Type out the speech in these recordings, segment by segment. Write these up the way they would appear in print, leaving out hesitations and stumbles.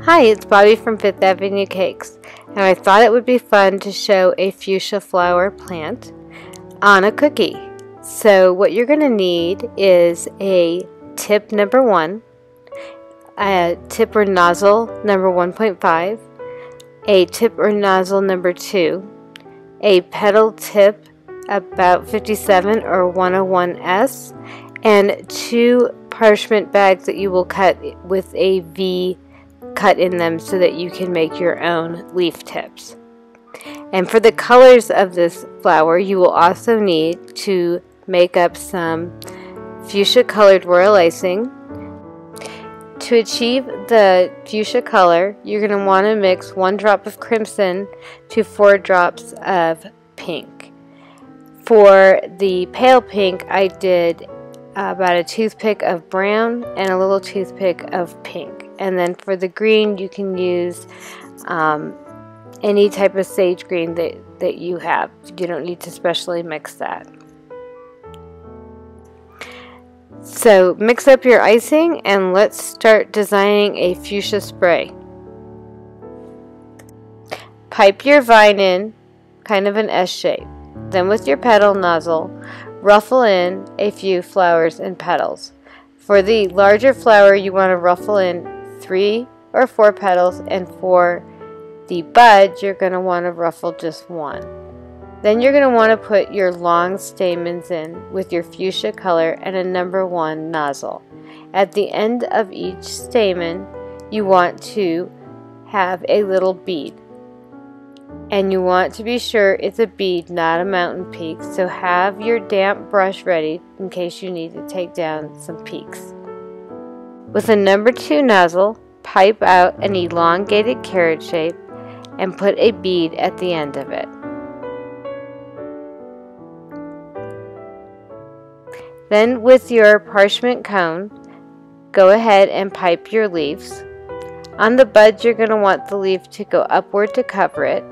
Hi, it's Bobbie from 5th Avenue Cakes, and I thought it would be fun to show a fuchsia flower plant on a cookie. So what you're going to need is a tip number 1, a tip or nozzle number 1.5, a tip or nozzle number 2, a petal tip about 57 or 101S, and 2 parchment bags that you will cut with a V cut in them so that you can make your own leaf tips. And for the colors of this flower, you will also need to make up some fuchsia colored royal icing. To achieve the fuchsia color, you're going to want to mix 1 drop of crimson to 4 drops of pink. For the pale pink, I did about a toothpick of brown and a little toothpick of pink. And then for the green, you can use any type of sage green that you have. You don't need to specially mix that. So mix up your icing and let's start designing a fuchsia spray. Pipe your vine in kind of an S shape. Then with your petal nozzle, ruffle in a few flowers and petals. For the larger flower, you want to ruffle in 3 or 4 petals, and for the bud, you're going to want to ruffle just 1. Then you're going to want to put your long stamens in with your fuchsia color and a number 1 nozzle. At the end of each stamen, you want to have a little bead. And you want to be sure it's a bead, not a mountain peak, so have your damp brush ready in case you need to take down some peaks. With a number 2 nozzle, pipe out an elongated carrot shape and put a bead at the end of it. Then with your parchment cone, go ahead and pipe your leaves. On the bud, you're going to want the leaf to go upward to cover it.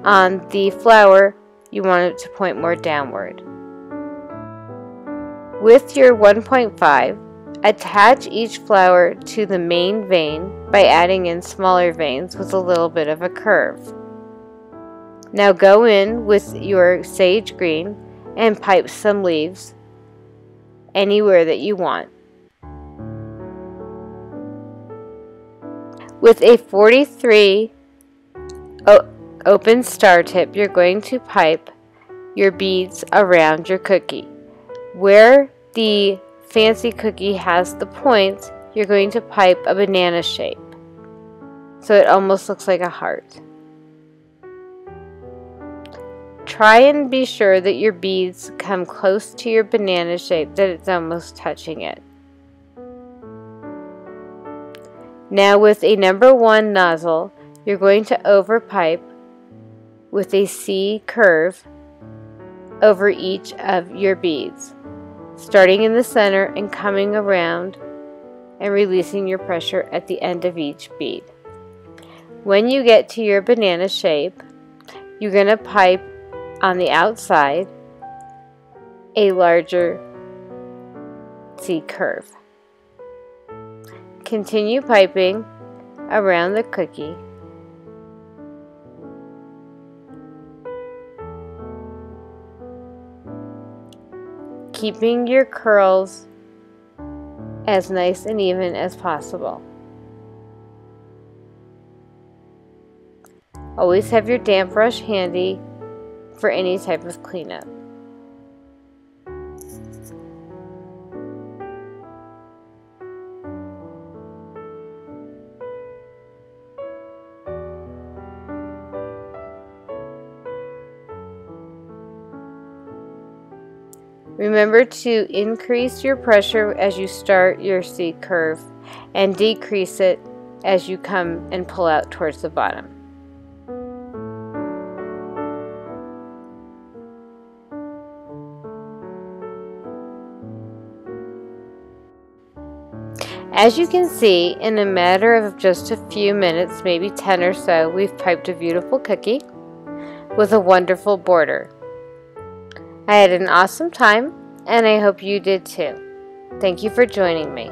On the flower, you want it to point more downward. With your 1.5, attach each flower to the main vein by adding in smaller veins with a little bit of a curve. Now go in with your sage green and pipe some leaves anywhere that you want. With a 43 open star tip, you're going to pipe your beads around your cookie. Where the fancy cookie has the points, you're going to pipe a banana shape so it almost looks like a heart. Try and be sure that your beads come close to your banana shape, that it's almost touching it. Now with a number 1 nozzle, you're going to overpipe with a C curve over each of your beads, starting in the center and coming around and releasing your pressure at the end of each bead. When you get to your banana shape, you're going to pipe on the outside a larger C curve. Continue piping around the cookie. Keeping your curls as nice and even as possible. Always have your damp brush handy for any type of cleanup. Remember to increase your pressure as you start your C curve and decrease it as you come and pull out towards the bottom. As you can see, in a matter of just a few minutes, maybe 10 or so, we've piped a beautiful cookie with a wonderful border. I had an awesome time, and I hope you did too. Thank you for joining me.